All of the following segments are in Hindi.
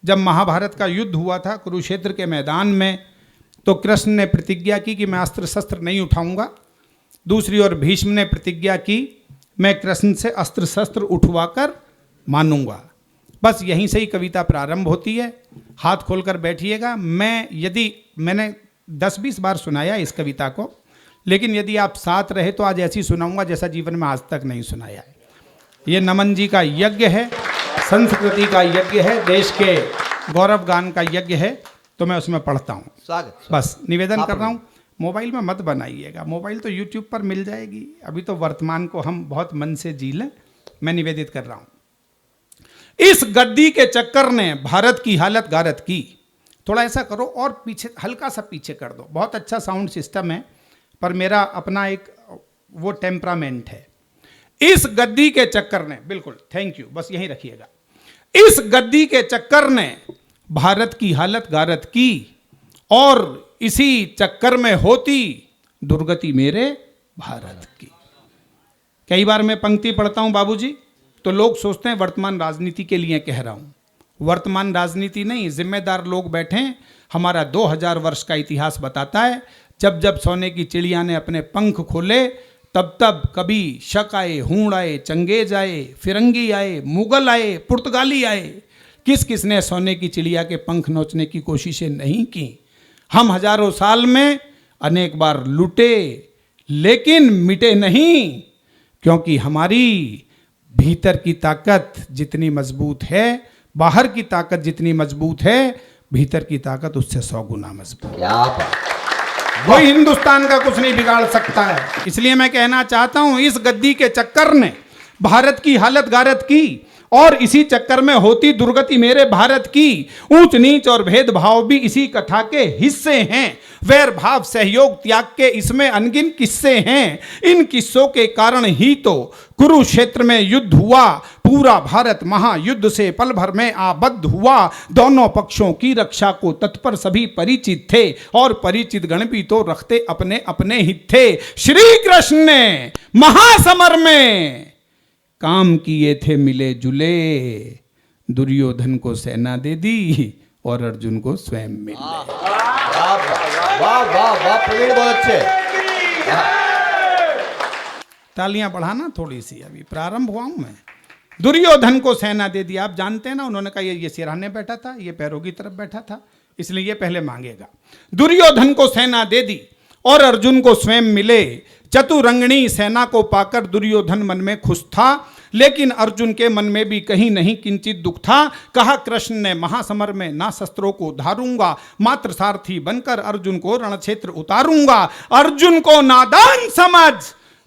जब महाभारत का युद्ध हुआ था कुरुक्षेत्र के मैदान में, तो कृष्ण ने प्रतिज्ञा की कि मैं अस्त्र शस्त्र नहीं उठाऊंगा। दूसरी ओर भीष्म ने प्रतिज्ञा की मैं कृष्ण से अस्त्र शस्त्र उठवाकर मानूंगा। बस यहीं से ही कविता प्रारंभ होती है। हाथ खोलकर बैठिएगा। मैंने 10-20 बार सुनाया इस कविता को, लेकिन यदि आप साथ रहे तो आज ऐसी सुनाऊंगा जैसा जीवन में आज तक नहीं सुनाया है। ये नमन जी का यज्ञ है, संस्कृति का यज्ञ है, देश के गौरव गान का यज्ञ है, तो मैं उसमें पढ़ता हूँ। स्वागत। बस निवेदन कर रहा हूँ, मोबाइल में मत बनाइएगा। मोबाइल तो यूट्यूब पर मिल जाएगी। अभी तो वर्तमान को हम बहुत मन से जी लें। मैं निवेदित कर रहा हूँ। इस गद्दी के चक्कर ने भारत की हालत गारत की। थोड़ा ऐसा करो और पीछे, हल्का सा पीछे कर दो। बहुत अच्छा साउंड सिस्टम है, पर मेरा अपना एक वो टेम्परामेंट है। इस गद्दी के चक्कर ने, बिल्कुल थैंक यू, बस यहीं रखिएगा। इस गद्दी के चक्कर ने भारत की हालत गारत की, और इसी चक्कर में होती दुर्गति मेरे भारत की। कई बार मैं पंक्ति पढ़ता हूं बाबूजी, तो लोग सोचते हैं वर्तमान राजनीति के लिए कह रहा हूं। वर्तमान राजनीति नहीं, जिम्मेदार लोग बैठे। हमारा 2000 वर्ष का इतिहास बताता है, जब जब सोने की चिड़िया ने अपने पंख खोले, तब तब कभी शक आए, हूण आए, चंगेज आए, फिरंगी आए, मुगल आए, पुर्तगाली आए। किस किस ने सोने की चिड़िया के पंख नोचने की कोशिशें नहीं की। हम हजारों साल में अनेक बार लूटे, लेकिन मिटे नहीं, क्योंकि हमारी भीतर की ताकत जितनी मजबूत है, बाहर की ताकत जितनी मजबूत है, भीतर की ताकत उससे 100 गुना मजबूत। क्या बात। कोई हिंदुस्तान का कुछ नहीं बिगाड़ सकता है। इसलिए मैं कहना चाहता हूं, इस गद्दी के चक्कर ने भारत की हालत गारत की, और इसी चक्कर में होती दुर्गति मेरे भारत की। ऊंच नीच और भेदभाव भी इसी कथा के हिस्से हैं। वैर भाव सहयोग त्याग के इसमें अनगिन किस्से हैं। इन किस्सों के कारण ही तो कुरुक्षेत्र में युद्ध हुआ। पूरा भारत महायुद्ध से पल भर में आबद्ध हुआ। दोनों पक्षों की रक्षा को तत्पर सभी परिचित थे, और परिचित गण भी तो रखते अपने अपने हित थे। श्री कृष्ण ने महासमर में काम किए थे मिले जुले, दुर्योधन को सेना दे दी और अर्जुन को स्वयं मिले। वाह वाह वाह, प्रवीण बहुत अच्छे। तालियां बढ़ाना थोड़ी सी, अभी प्रारंभ हुआ हूं मैं। दुर्योधन को सेना दे दी। आप जानते हैं ना, उन्होंने कहा ये सिरहाने बैठा था, ये पैरों की तरफ बैठा था, इसलिए ये पहले मांगेगा। दुर्योधन को सेना दे दी और अर्जुन को स्वयं मिले। चतुरंगणी सेना को पाकर दुर्योधन मन में खुश था, लेकिन अर्जुन के मन में भी कहीं नहीं किंचित दुख था। कहा कृष्ण ने महासमर में ना शस्त्रों को धारूंगा, मात्र सारथी बनकर अर्जुन को रणक्षेत्र उतारूंगा। अर्जुन को नादान समझ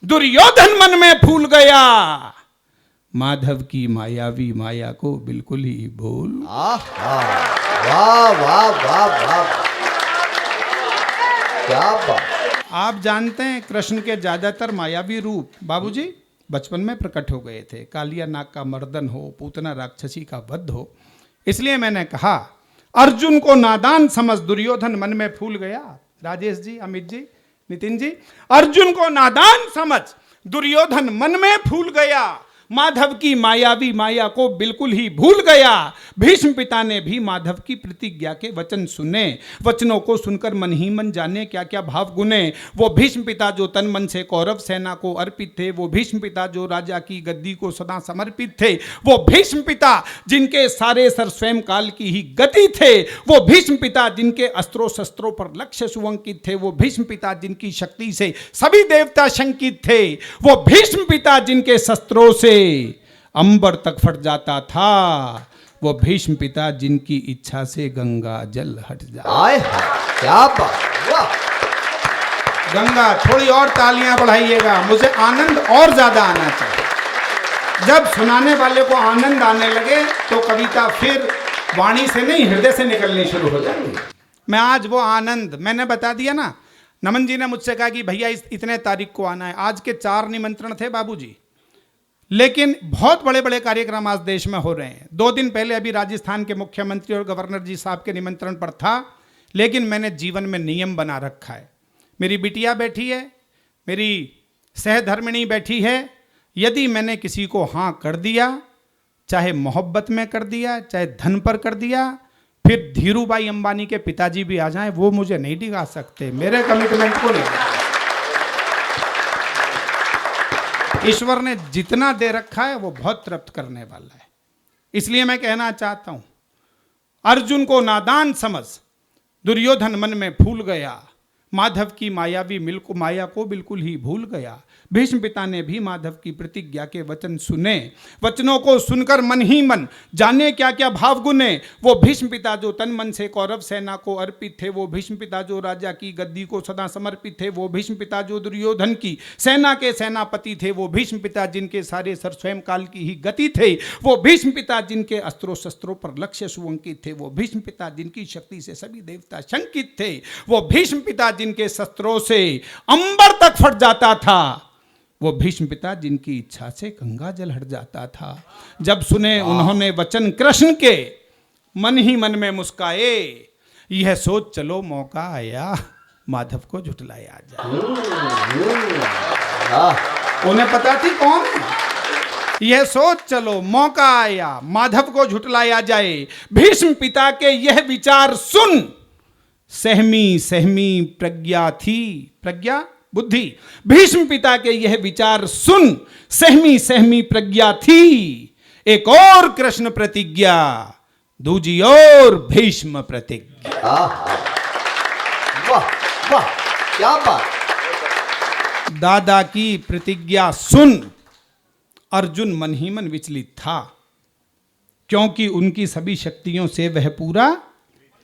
दुर्योधन मन में फूल गया, माधव की मायावी माया को बिल्कुल ही भूल। वाह वाह वाह वाह, क्या बात। आप जानते हैं कृष्ण के ज्यादातर मायावी रूप बाबूजी बचपन में प्रकट हो गए थे। कालिया नाग का मर्दन हो, पूतना राक्षसी का वध हो। इसलिए मैंने कहा अर्जुन को नादान समझ दुर्योधन मन में फूल गया। राजेश जी, अमित जी, नितिन जी, अर्जुन को नादान समझ दुर्योधन मन में फूल गया, माधव की मायावी माया को बिल्कुल ही भूल गया। भीष्म पिता ने भी माधव की प्रतिज्ञा के वचन सुने। वचनों को सुनकर मन ही मन जाने क्या क्या भाव गुने। वो भीष्म पिता जो तन मन से कौरव सेना को अर्पित थे, वो भीष्म पिता जो राजा की गद्दी को सदा समर्पित थे, वो भीष्म पिता जिनके सारे सर स्वयं काल की ही गति थे, वो भीष्म पिता जिनके अस्त्रों शस्त्रों पर लक्ष्य सुअंकित थे, वो भीष्म पिता जिनकी शक्ति से सभी देवता शंकित थे, वो भीष्म पिता जिनके शस्त्रों से अंबर तक फट जाता था, वो भीष्म पिता जिनकी इच्छा से गंगा जल हट जाए। क्या बात, वाह। गंगा, थोड़ी और तालियां बढ़ाइएगा, मुझे आनंद और ज्यादा आना चाहिए। जब सुनाने वाले को आनंद आने लगे तो कविता फिर वाणी से नहीं हृदय से निकलनी शुरू हो जाती है। मैं आज वो आनंद, मैंने बता दिया ना, नमन जी ने मुझसे कहा कि भैया इतने तारीख को आना है। आज के 4 निमंत्रण थे बाबूजी, लेकिन बहुत बड़े बड़े कार्यक्रम आज देश में हो रहे हैं। 2 दिन पहले अभी राजस्थान के मुख्यमंत्री और गवर्नर जी साहब के निमंत्रण पर था, लेकिन मैंने जीवन में नियम बना रखा है। मेरी बिटिया बैठी है, मेरी सहधर्मिणी बैठी है। यदि मैंने किसी को हाँ कर दिया, चाहे मोहब्बत में कर दिया, चाहे धन पर कर दिया, फिर धीरूभाई अंबानी के पिताजी भी आ जाएं, वो मुझे नहीं डिगा सकते, मेरे कमिटमेंट को नहीं। ईश्वर ने जितना दे रखा है वो बहुत तृप्त करने वाला है। इसलिए मैं कहना चाहता हूं, अर्जुन को नादान समझ दुर्योधन मन में फूल गया, माधव की मायावी माया को बिल्कुल ही भूल गया। भीष्म पिता ने भी माधव की प्रतिज्ञा के वचन सुने, वचनों को सुनकर मन ही मन जाने क्या क्या भाव गुने। वो भीष्म पिता जो तन मन से कौरव सेना को अर्पित थे, वो भीष्म पिता जो राजा की गद्दी को सदा समर्पित थे, वो भीष्म पिता जो दुर्योधन की सेना के सेनापति थे, वो भीष्म पिता जिनके सारे सर स्वयं काल की ही गति थे, वो भीष्म पिता जिनके अस्त्रों शस्त्रों पर लक्ष्य सुअंकित थे, वो भीष्म पिता जिनकी शक्ति से सभी देवता शंकित थे, वो भीष्म पिता जिनके शस्त्रों से अंबर तक फट जाता था, वो भीष्म पिता जिनकी इच्छा से गंगा जल हट जाता था। जब सुने उन्होंने वचन कृष्ण के, मन ही मन में मुस्काए, यह सोच चलो मौका आया माधव को झुटलाया जाए। उन्हें पता थी कौन, यह सोच चलो मौका आया माधव को झुटलाया जाए। भीष्म पिता के यह विचार सुन सहमी सहमी प्रज्ञा थी, प्रज्ञा बुद्धि, भीष्म पिता के यह विचार सुन सहमी सहमी प्रज्ञा थी। एक और कृष्ण प्रतिज्ञा, दूजी और भीष्म प्रतिज्ञा। वाह वाह क्या बात। दादा की प्रतिज्ञा सुन अर्जुन मन ही मन विचलित था, क्योंकि उनकी सभी शक्तियों से वह पूरा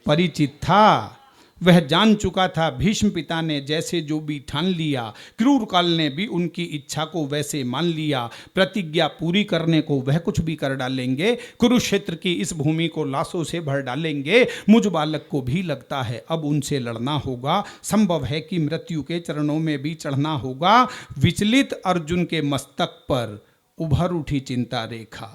परिचित था। वह जान चुका था भीष्म पिता ने जैसे जो भी ठान लिया, क्रूर काल ने भी उनकी इच्छा को वैसे मान लिया। प्रतिज्ञा पूरी करने को वह कुछ भी कर डालेंगे, कुरुक्षेत्र की इस भूमि को लाशों से भर डालेंगे। मुझ बालक को भी लगता है अब उनसे लड़ना होगा, संभव है कि मृत्यु के चरणों में भी चढ़ना होगा। विचलित अर्जुन के मस्तक पर उभर उठी चिंता रेखा।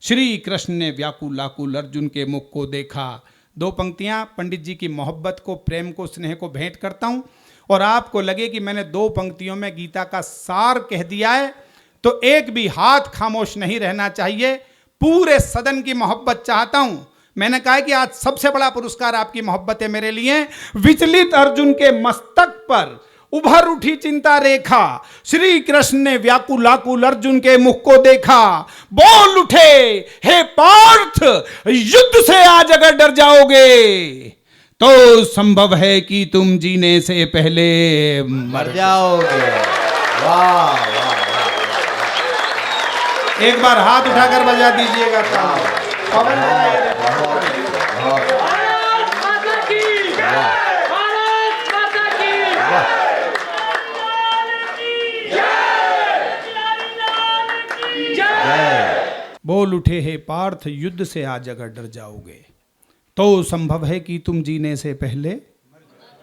श्री कृष्ण ने व्याकुलाकुल अर्जुन के मुख को देखा। दो पंक्तियां पंडित जी की मोहब्बत को, प्रेम को, स्नेह को भेंट करता हूं, और आपको लगे कि मैंने दो पंक्तियों में गीता का सार कह दिया है, तो एक भी हाथ खामोश नहीं रहना चाहिए। पूरे सदन की मोहब्बत चाहता हूं। मैंने कहा कि आज सबसे बड़ा पुरस्कार आपकी मोहब्बत है मेरे लिए। विचलित अर्जुन के मस्तक पर उभर उठी चिंता रेखा। श्री कृष्ण ने व्याकुलाकुल अर्जुन के मुख को देखा, बोल उठे, हे पार्थ, युद्ध से आज अगर डर जाओगे तो संभव है कि तुम जीने से पहले मर जाओगे। वाह वाह वाह। एक बार हाथ उठाकर बजा दीजिएगा ताली। बोल उठे हे पार्थ, युद्ध से आज अगर डर जाओगे तो संभव है कि तुम जीने से पहले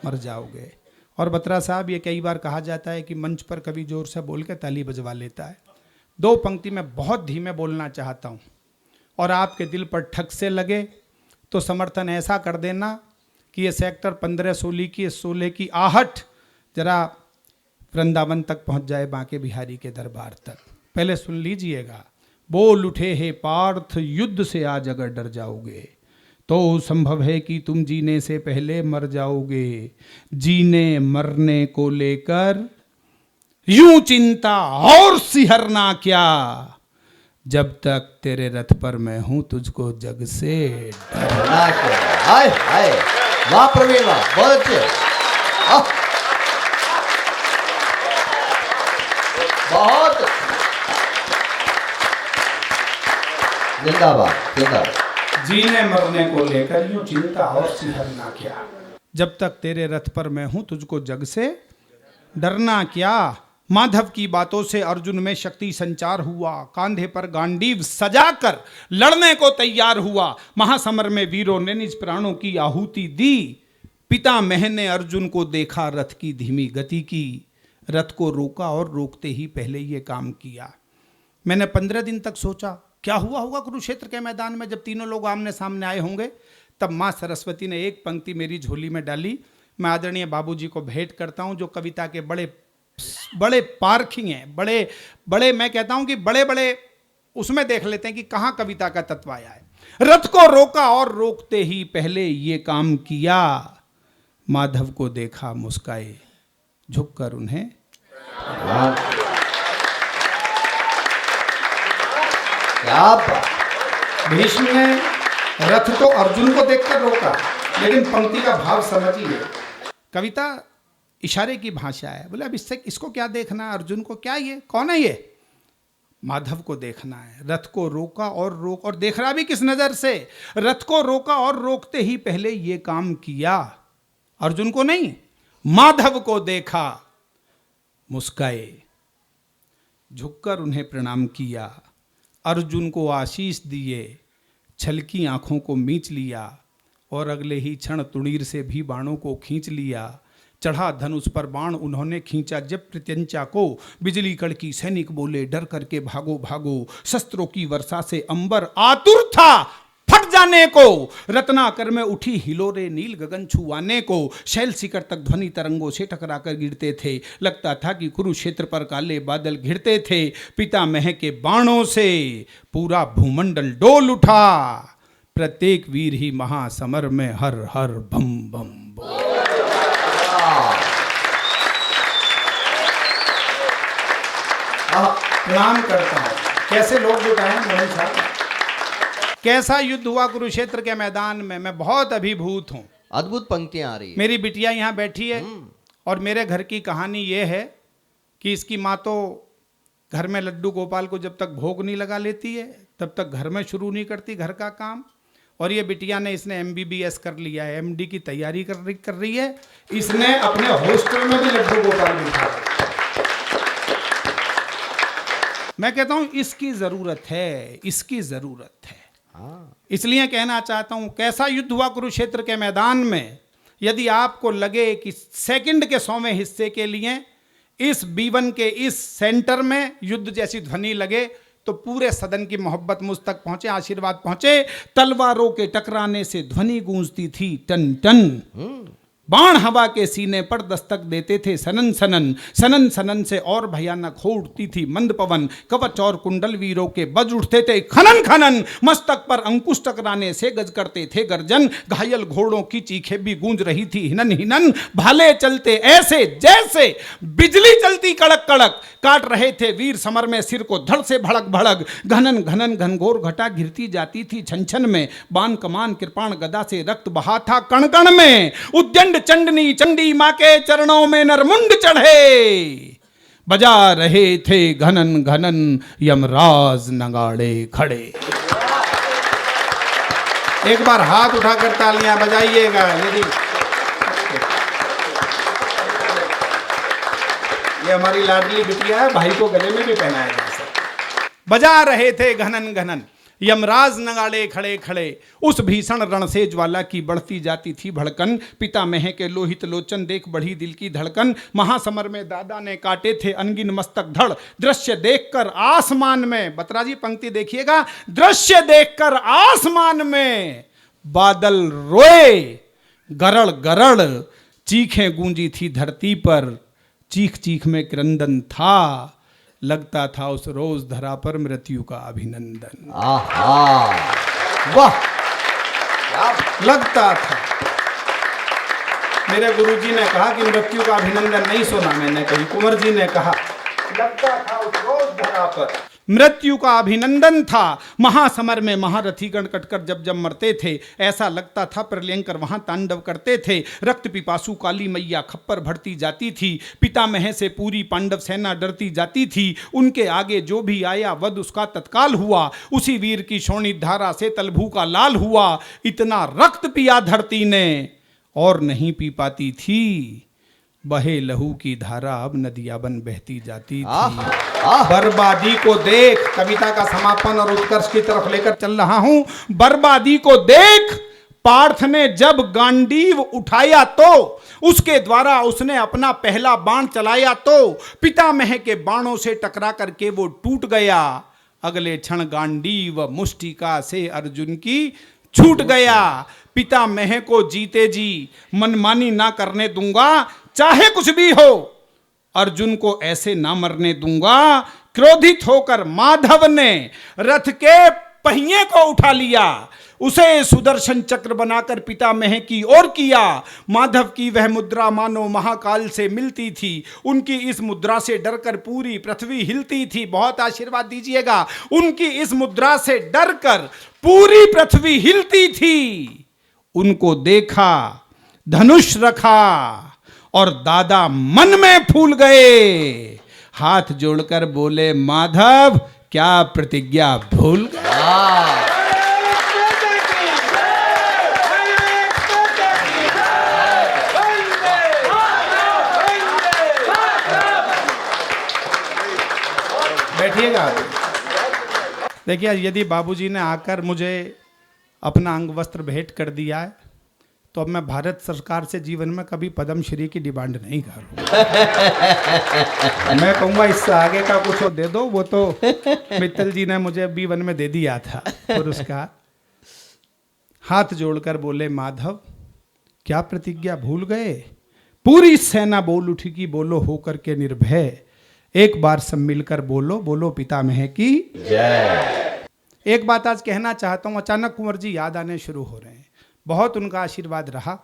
मर जाओगे। और बत्रा साहब, ये कई बार कहा जाता है कि मंच पर कभी जोर से बोल के ताली बजवा लेता है। दो पंक्ति में बहुत धीमे बोलना चाहता हूँ, और आपके दिल पर ठग से लगे तो समर्थन ऐसा कर देना कि ये सेक्टर 15-16 की 16 की आहट जरा वृंदावन तक पहुँच जाए, बांके बिहारी के दरबार तक। पहले सुन लीजिएगा। बोल उठे हे पार्थ, युद्ध से आज अगर डर जाओगे तो संभव है कि तुम जीने से पहले मर जाओगे। जीने मरने को लेकर यूं चिंता और सिहरना क्या, जब तक तेरे रथ पर मैं हूं तुझको जग से डरना क्या। हाय हाय, वाह प्रवीण वाह, बहुत अच्छे, बहुत जिंदाबाद जिंदाबाद। जीने मरने को लेकर यूं चिंता और सिहरना क्या, जब तक तेरे रथ पर मैं हूं तुझको जग से डरना क्या। माधव की बातों से अर्जुन में शक्ति संचार हुआ, कांधे पर गांडीव सजाकर लड़ने को तैयार हुआ। महासमर में वीरों ने निज प्राणों की आहुति दी। पितामह ने अर्जुन को देखा रथ की धीमी गति की, रथ को रोका और रोकते ही पहले ये काम किया। मैंने 15 दिन तक सोचा क्या हुआ होगा कुरुक्षेत्र के मैदान में जब तीनों लोग आमने सामने आए होंगे। तब माँ सरस्वती ने एक पंक्ति मेरी झोली में डाली। मैं आदरणीय बाबूजी को भेंट करता हूँ, जो कविता के बड़े बड़े पारखी हैं, बड़े बड़े, मैं कहता हूँ कि बड़े बड़े उसमें देख लेते हैं कि कहाँ कविता का तत्व आया है। रथ को रोका और रोकते ही पहले ये काम किया। माधव को देखा, मुस्काए, झुककर उन्हें। क्या बात। भीष्म ने रथ तो अर्जुन को देखकर रोका, लेकिन पंक्ति का भाव समझिए। कविता इशारे की भाषा है। बोले अब इससे इसको क्या देखना है, अर्जुन को क्या, ये कौन है, ये माधव को देखना है। रथ को रोका और देख रहा भी किस नजर से, रथ को रोका और रोकते ही पहले ये काम किया। अर्जुन को नहीं, माधव को देखा, मुस्काए, झुककर उन्हें प्रणाम किया, अर्जुन को आशीष दिए, छलकी आंखों को मींच लिया और अगले ही क्षण तुणीर से भी बाणों को खींच लिया। चढ़ा धनुष पर बाण उन्होंने खींचा जब प्रत्यंचा को, बिजली कड़की, सैनिक बोले डर करके भागो भागो। शस्त्रों की वर्षा से अंबर आतुर था फट जाने को, रत्नाकर में उठी हिलोरे नील गगन छुआने को। शैल शिखर तक ध्वनि तरंगों से टकराकर गिरते थे, लगता था कि कुरुक्षेत्र पर काले बादल घिरते थे। पितामह के बाणों से पूरा भूमंडल डोल उठा, प्रत्येक वीर ही महासमर में हर हर बम बम बोल। प्रणाम करता हूं। कैसे लोग जुटाए मोहन साहब, कैसा युद्ध हुआ कुरुक्षेत्र के मैदान में, मैं बहुत अभिभूत हूं। अद्भुत पंक्तियां आ रही है। मेरी बिटिया यहां बैठी है और मेरे घर की कहानी यह है कि इसकी माँ तो घर में लड्डू गोपाल को जब तक भोग नहीं लगा लेती है तब तक घर में शुरू नहीं करती घर का काम। और ये बिटिया ने, इसने MBBS कर लिया है, MD की तैयारी कर रही है। इसने अपने हॉस्टल में भी लड्डू गोपाल बिठा। मैं कहता हूं इसकी जरूरत है, इसकी जरूरत है। इसलिए कहना चाहता हूं, कैसा युद्ध हुआ कुरुक्षेत्र के मैदान में। यदि आपको लगे कि सेकंड के 100वें हिस्से के लिए इस B1 के इस सेंटर में युद्ध जैसी ध्वनि लगे तो पूरे सदन की मोहब्बत मुझ तक पहुंचे, आशीर्वाद पहुंचे। तलवारों के टकराने से ध्वनि गूंजती थी टन टन, बाण हवा के सीने पर दस्तक देते थे सनन सनन, सनन सनन से और भयानक हो उठती थी मंद पवन। कवच और कुंडल वीरों के बज उठते थे खनन खनन, मस्तक पर अंकुश टकराने से गज करते थे गर्जन। घायल घोड़ों की चीखें भी गूंज रही थी हिनन हिनन, भाले चलते ऐसे जैसे बिजली चलती कड़क कड़क। काट रहे थे वीर समर में सिर को धड़ से भड़क भड़क, घनन घनन घनघोर घटा गिरती जाती थी छन छन में। बाण कमान कृपाण गदा से रक्त बहा था कण कण में, उद्दंड चंडनी चंडी मां के चरणों में नरमुंड चढ़े। बजा रहे थे घनन घनन यमराज नगाड़े खड़े। एक बार हाथ उठाकर तालियां बजाइएगा। यदि ये हमारी लाडली बिटिया है, भाई को गले में भी पहनाया जा सकता। बजा रहे थे घनन घनन यमराज नगाड़े खड़े खड़े, उस भीषण रण से ज्वाला की बढ़ती जाती थी भड़कन। पितामह के लोहित लोचन देख बढ़ी दिल की धड़कन, महासमर में दादा ने काटे थे अनगिन मस्तक धड़। दृश्य देखकर आसमान में, बत्रा जी पंक्ति देखिएगा, दृश्य देखकर आसमान में बादल रोए गरड़ गरड़, चीखें गूंजी थी धरती पर, चीख चीख में क्रंदन था। लगता था उस रोज धरा पर मृत्यु का अभिनंदन। वाह, लगता था। मेरे गुरुजी ने कहा कि मृत्यु का अभिनंदन नहीं सुना मैंने कहीं, कुंवर जी ने कहा लगता था उस रोज धरा पर मृत्यु का अभिनंदन था। महासमर में महारथीगण कटकर जब जब मरते थे, ऐसा लगता था प्रलयंकर वहां तांडव करते थे। रक्त पिपासु काली मैया खप्पर भरती जाती थी, पितामह से पूरी पांडव सेना डरती जाती थी। उनके आगे जो भी आया वध उसका तत्काल हुआ, उसी वीर की शोणित धारा से तलभू का लाल हुआ। इतना रक्त पिया धरती ने और नहीं पी पाती थी, बहे लहू की धारा अब नदियां बन बहती जाती थी। बर्बादी को देख, कविता का समापन और उत्कर्ष की तरफ लेकर चल रहा हूं। बर्बादी को देख पार्थ ने जब गांडीव उठाया तो उसके द्वारा उसने अपना पहला बाण चलाया तो पितामह के बाणों से टकरा करके वो टूट गया। अगले क्षण गांडीव मुष्टिका से अर्जुन की छूट गया। पितामह को जीते जी मनमानी ना करने दूंगा, चाहे कुछ भी हो, अर्जुन को ऐसे ना मरने दूंगा। क्रोधित होकर माधव ने रथ के पहिए को उठा लिया, उसे सुदर्शन चक्र बनाकर पितामह की ओर किया। माधव की वह मुद्रा मानो महाकाल से मिलती थी। उनकी इस मुद्रा से डरकर पूरी पृथ्वी हिलती थी। बहुत आशीर्वाद दीजिएगा। उनकी इस मुद्रा से डरकर पूरी पृथ्वी हिलती थी। उनको देखा, धनुष रखा और दादा मन में फूल गए। हाथ जोड़कर बोले, माधव क्या प्रतिज्ञा भूल गए? बैठिएगा। देखिए, यदि बाबूजी ने आकर मुझे अपना अंग वस्त्र भेंट कर दिया है तो अब मैं भारत सरकार से जीवन में कभी पद्मश्री की डिमांड नहीं करूँ। मैं कहूँगा इससे आगे का कुछ दे दो। वो तो मित्तल जी ने मुझे B1 में दे दिया था पुरस्कार। हाथ जोड़कर बोले, माधव क्या प्रतिज्ञा भूल गए? पूरी सेना बोल उठी कि बोलो होकर के निर्भय। एक बार सब मिलकर बोलो, बोलो पितामह की जय। एक बात आज कहना चाहता हूँ। अचानक कुंवर जी याद आने शुरू हो रहे हैं। बहुत उनका आशीर्वाद रहा।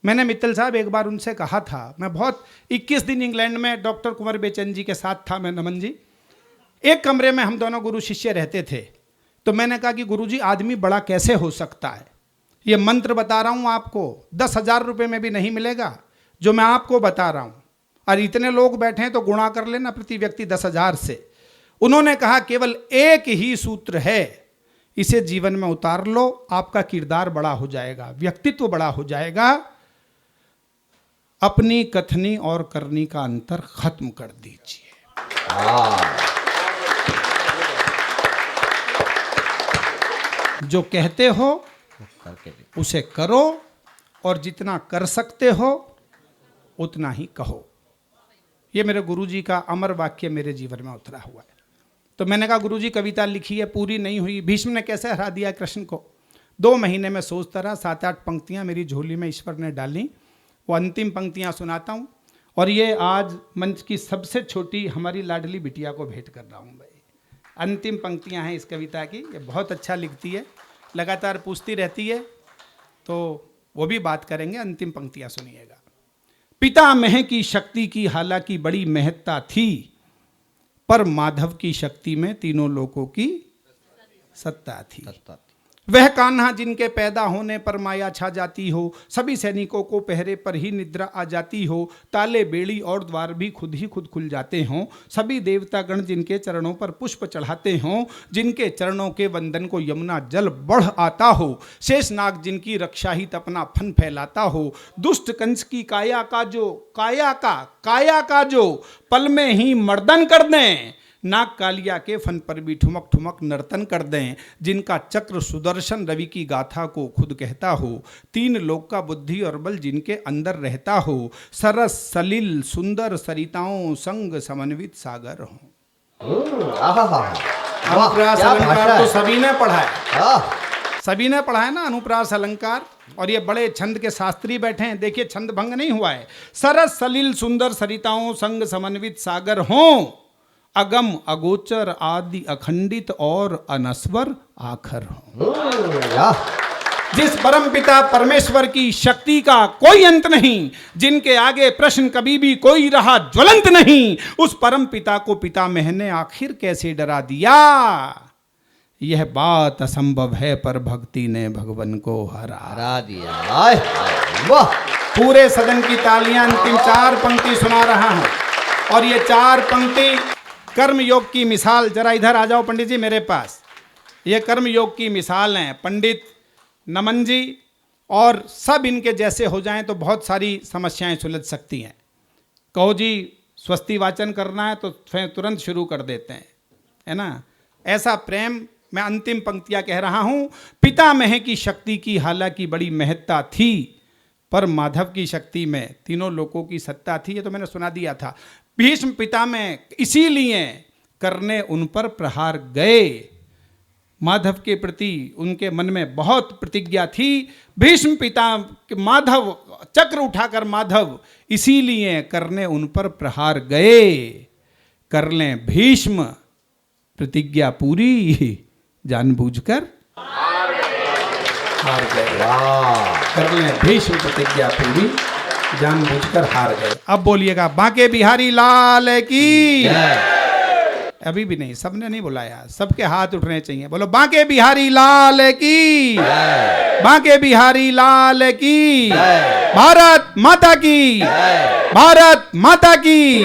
मैंने मित्तल साहब एक बार उनसे कहा था, मैं बहुत 21 दिन इंग्लैंड में डॉक्टर कुंवर बेचन जी के साथ था, मैं नमन जी, एक कमरे में हम दोनों गुरु शिष्य रहते थे। तो मैंने कहा कि गुरु जी आदमी बड़ा कैसे हो सकता है? ये मंत्र बता रहा हूँ आपको, 10,000 रुपये में भी नहीं मिलेगा जो मैं आपको बता रहा हूँ। और इतने लोग बैठे हैं तो गुणा कर लेना प्रति व्यक्ति 10,000 से। उन्होंने कहा केवल एक ही सूत्र है, इसे जीवन में उतार लो, आपका किरदार बड़ा हो जाएगा, व्यक्तित्व बड़ा हो जाएगा। अपनी कथनी और करनी का अंतर खत्म कर दीजिए। जो कहते हो उसे करो और जितना कर सकते हो उतना ही कहो। ये मेरे गुरुजी का अमर वाक्य मेरे जीवन में उतरा हुआ है। तो मैंने कहा गुरुजी कविता लिखी है, पूरी नहीं हुई। भीष्म ने कैसे हरा दिया कृष्ण को? 2 महीने में सोचता रहा। 7-8 पंक्तियां मेरी झोली में ईश्वर ने डाली। वो अंतिम पंक्तियां सुनाता हूं। और ये आज मंच की सबसे छोटी हमारी लाडली बिटिया को भेंट कर रहा हूं भाई। अंतिम पंक्तियां हैं इस कविता की। ये बहुत अच्छा लिखती है, लगातार पूछती रहती है, तो वो भी बात करेंगे। अंतिम पंक्तियां सुनिएगा। पितामह की शक्ति की हालांकि बड़ी महत्ता थी, पर माधव की शक्ति में तीनों लोकों की सत्ता थी। वह कान्हा जिनके पैदा होने पर माया छा जाती हो, सभी सैनिकों को पहरे पर ही निद्रा आ जाती हो, ताले बेड़ी और द्वार भी खुद ही खुद खुल जाते हों, सभी देवतागण जिनके चरणों पर पुष्प चढ़ाते हों, जिनके चरणों के वंदन को यमुना जल बढ़ आता हो, शेषनाग जिनकी रक्षा ही अपना फन फैलाता हो, दुष्ट कंस की काया का जो पल में ही मर्दन कर दें, नाग कालिया के फन पर भी ठुमक ठुमक नर्तन कर दें, जिनका चक्र सुदर्शन रवि की गाथा को खुद कहता हो, 3 लोक का बुद्धि और बल जिनके अंदर रहता हो, सरस सलिल सुंदर सरिताओं संग समन्वित सागर हो। अनुप्रास अलंकार तो सभी ने पढ़ा है, सभी ने पढ़ा है ना अनुप्रास अलंकार। और ये बड़े छंद के शास्त्री बैठे हैं, देखिए छंद भंग नहीं हुआ है। सरस सलिल सुंदर सरिताओं संग समन्वित सागर हों, अगम अगोचर आदि अखंडित और अनस्वर आखर हो। जिस परम पिता परमेश्वर की शक्ति का कोई अंत नहीं, जिनके आगे प्रश्न कभी भी कोई रहा ज्वलंत नहीं, उस परम पिता को पितामह ने आखिर कैसे डरा दिया? यह बात असंभव है, पर भक्ति ने भगवान को हरा दिया। वाह! पूरे सदन की तालियां। अंतिम 4 पंक्ति सुना रहा हूं, और ये 4 पंक्ति कर्म योग की मिसाल। जरा इधर आ जाओ पंडित जी मेरे पास। ये कर्म योग की मिसाल हैं। पंडित नमन जी और सब इनके जैसे हो जाएं तो बहुत सारी समस्याएं सुलझ सकती हैं। कहो जी स्वस्ति वाचन करना है तो तुरंत शुरू कर देते हैं, है ना? ऐसा प्रेम। मैं अंतिम पंक्तियां कह रहा हूं। पितामह की शक्ति की हालांकि बड़ी महत्ता थी, पर माधव की शक्ति में तीनों लोकों की सत्ता थी। ये तो मैंने सुना दिया था। भीष्म पितामह इसीलिए करने उन पर प्रहार गए। माधव के प्रति उनके मन में बहुत प्रतिज्ञा थी। भीष्म पिता माधव चक्र उठाकर माधव इसीलिए करने उन पर प्रहार गए। कर लें भीष्म प्रतिज्ञा पूरी जानबूझकर। हार गए। वाह कर लें भीष्म प्रतिज्ञा पूरी, जानबूझकर हार गए। अब बोलिएगा बांके बिहारी लाल की। अभी भी नहीं, सबने नहीं बुलाया, सबके हाथ उठने चाहिए। बोलो बांके बिहारी लाल की, बांके बिहारी लाल की, भारत माता की, भारत माता की।